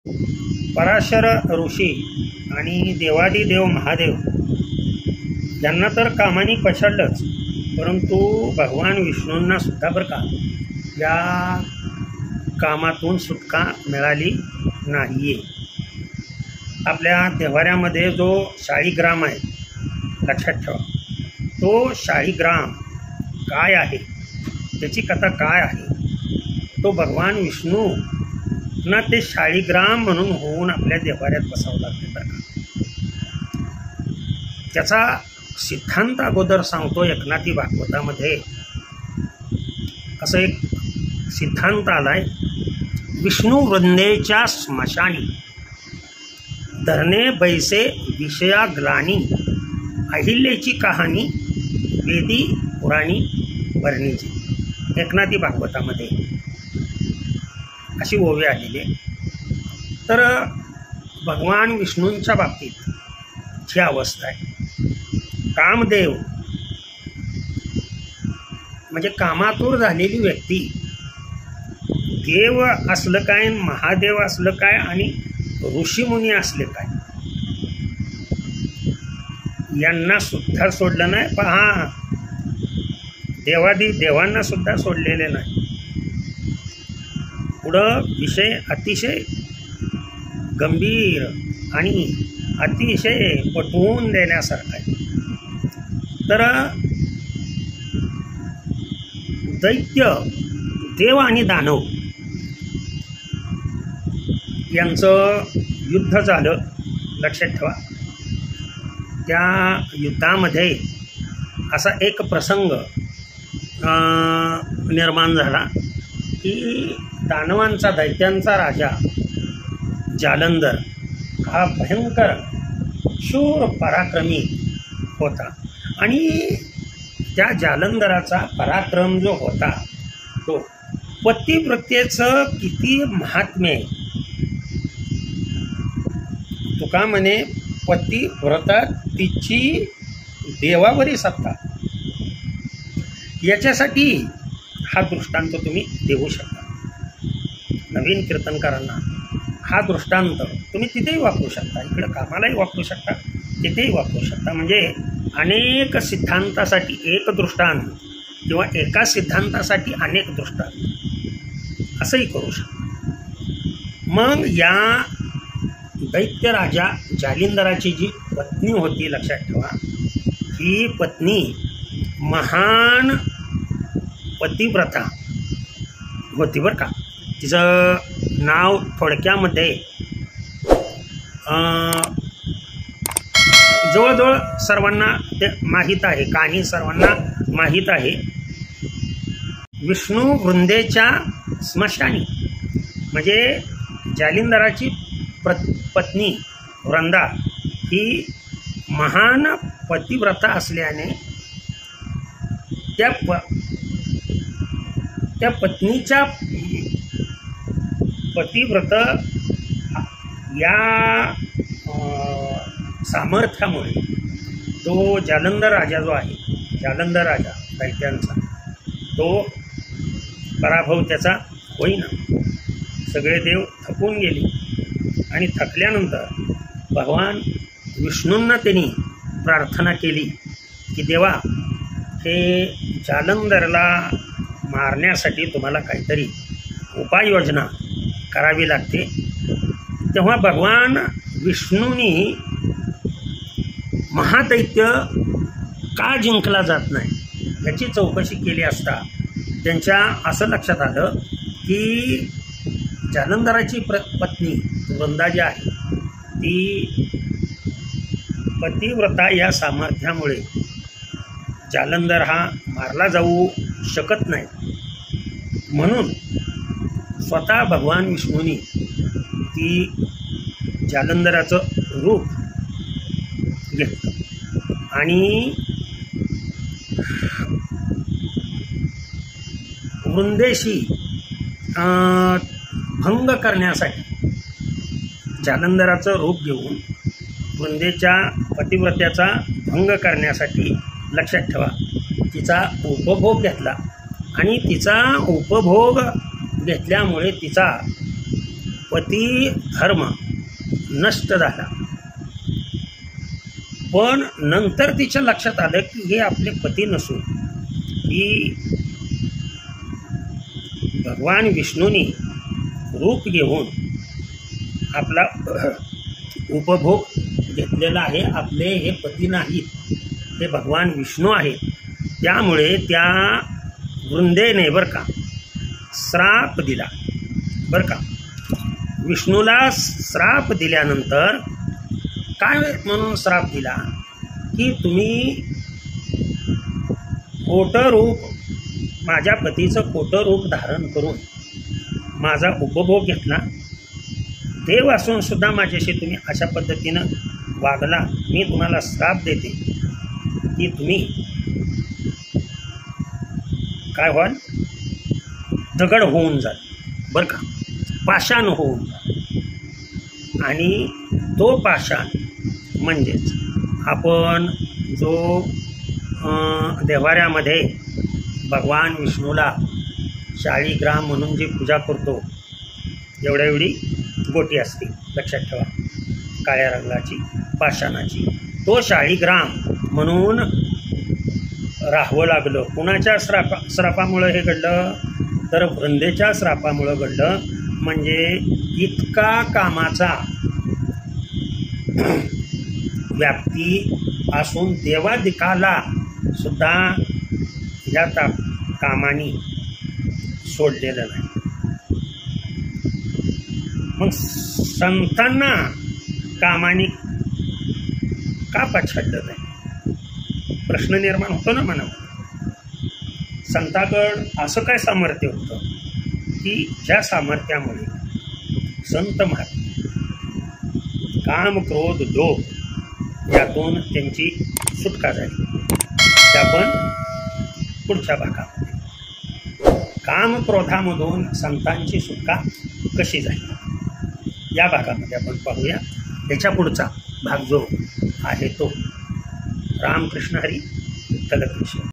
पराशर ऋषी आणि देवादिदेव महादेव यांना तर कामाने पछाडलंच, परंतु भगवान विष्णूंना सुद्धा बरं का या कामातून सुटका मिळाली नाही आहे. आपल्या देव्हाऱ्यामध्ये जो शाळीग्राम आहे, लक्षात ठेवा, तो शाळीग्राम काय आहे, त्याची कथा काय आहे, तो भगवान विष्णू ना ते शाळीग्राम म्हणून होऊन आपल्या देव्हाऱ्यात बसावं लागते. बरं का त्याचा सिद्धांत अगोदर सांगतो. एकनाथी भागवतामध्ये असं एक सिद्धांत आलाय, विष्णू वृंदेच्या स्मशानी धरणे बैसे विषया ग्लानी, अहिल्याची कहाणी वेदी पुराणी वर्णीची. एकनाथी भागवतामध्ये अशी ओवी आलेली आहे. तर भगवान विष्णूंच्या बाबतीत जी अवस्था आहे, कामदेव म्हणजे कामातूर झालेली व्यक्ती, देव असलं काय, महादेव असलं काय आणि ऋषीमुनी असले काय, यांना सुद्धा सोडलं नाही. पहा, देवांना सुद्धा सोडलेले नाही. पुढं विषय अतिशय गंभीर आणि अतिशय पटवून देण्यासारखा आहे. तर दैत्य, देव आणि दानव यांचं युद्ध झालं, लक्षात ठेवा. त्या युद्धामध्ये असा एक प्रसंग निर्माण झाला की दानवांचा, दैत्यांचा राजा जालंधर हा भयंकर शूर पराक्रमी होता. आणि त्या जालंधराचा पराक्रम जो होता तो पतिव्रतेचं किती महात्म्य आहे. तुका म्हणे पतिव्रता तिची देवावरी सत्ता. याच्यासाठी हा दृष्टांत तुम्ही देऊ शकता. नवीन कीर्तनकारांना हा दृष्टांत तुम्ही तिथेही वापरू शकता, इकडं कामालाही वापरू शकता, तिथेही वापरू शकता. म्हणजे अनेक सिद्धांतासाठी एक दृष्टांत किंवा एका सिद्धांतासाठी अनेक दृष्टांत असंही करू शकता. मग या दैत्य राजा जालिंदराची जी पत्नी होती, लक्षात ठेवा, ही पत्नी महान पतिव्रता होती बरं का. तिचं नाव थोडक्यामध्ये जवळजवळ सर्वांना ते माहीत आहे, कहाणी सर्वांना माहीत आहे. विष्णू वृंदेच्या स्मशानी म्हणजे जालिंदराची पत्नी वृंदा ही महान पतिव्रता असल्याने त्या पत्नीच्या पतिव्रत या सामर्थ्यामुळे तो जालंधर राजा जो आहे, जालंधर राजा दैत्यांचा, तो पराभव त्याचा होईना. सगळे देव थकून गेले आणि थकल्यानंतर भगवान विष्णूंना त्यांनी प्रार्थना केली की देवा, हे जालंधरला मारण्यासाठी तुम्हाला काहीतरी उपाययोजना करावी लागते. तेव्हा भगवान विष्णूंनी महादैत्य का जिंकला जात नाही याची चौकशी केली असता त्यांच्या असं लक्षात आलं की जालंधराची पत्नी वृंदा जी आहे ती पतिव्रता या सामर्थ्यामुळे जालंधर हा मारला जाऊ शकत नाही. म्हणून स्वतः भगवान विष्णूंनी ती जालंधराचं रूप घेतलं आणि वृंदेशी भंग करण्यासाठी जालंधराचं रूप घेऊन वृंदेच्या पतिव्रत्याचा भंग करण्यासाठी, लक्षात ठेवा, तिचा उपभोग घेतला आणि तिचा उपभोग घेतल्यामुळे तिचा पती धर्म नष्ट झाला, पण नंतर तिच्या लक्षात आलं की हे आपले पती नसून ही भगवान विष्णूंनी रूप घेऊन आपला उपभोग घेतलेला आहे, आपले हे पती नाहीत, हे भगवान विष्णू आहेत. त्यामुळे त्या वृंदेने बरं का श्राप दिला. बरं का, विष्णूला श्राप दिल्यानंतर काय म्हणून श्राप दिला की तुम्ही खोटं रूप, माझ्या पतीचं खोटं रूप धारण करून माझा उपभोग घेतला, देव असून सुद्धा माझ्याशी तुम्ही अशा पद्धतीनं वागला. मी तुम्हाला श्राप देते की तुम्ही काय व्हाल, दगड होऊन जाल. बरं का, पाषाण होऊन जाल. आणि तो पाषाण म्हणजेच आपण जो देव्हाऱ्यामध्ये भगवान विष्णूला शाळीग्राम म्हणून जी पूजा करतो, एवढ्या एवढी गोटी असते, लक्षात ठेवा, काळ्या रंगाची पाषाणाची, तो शाळीग्राम म्हणून राहावं लागलं. कुणाच्या श्रापामुळं हे घडलं तर वृंदेच्या श्रापामुळं घडलं. म्हणजे इतका कामाचा व्याप्ती असून देवादिकाला सुद्धा या कामाने सोडलेलं नाही. मग संतांना कामाने का पछाडलं नाही, प्रश्न निर्माण होतो ना मनामध्ये. संतांकडं असं काय सामर्थ्य होतं की ज्या सामर्थ्यामुळे संत महात्मे काम क्रोध लोभ यातून त्यांची सुटका झाली. त्या पण पुढच्या भागामध्ये काम क्रोधामधून संतांची सुटका कशी झाली या भागामध्ये आपण पाहूया. त्याच्या पुढचा भाग जो आहे तो रामकृष्ण हरी विठ्ठल कृष्ण.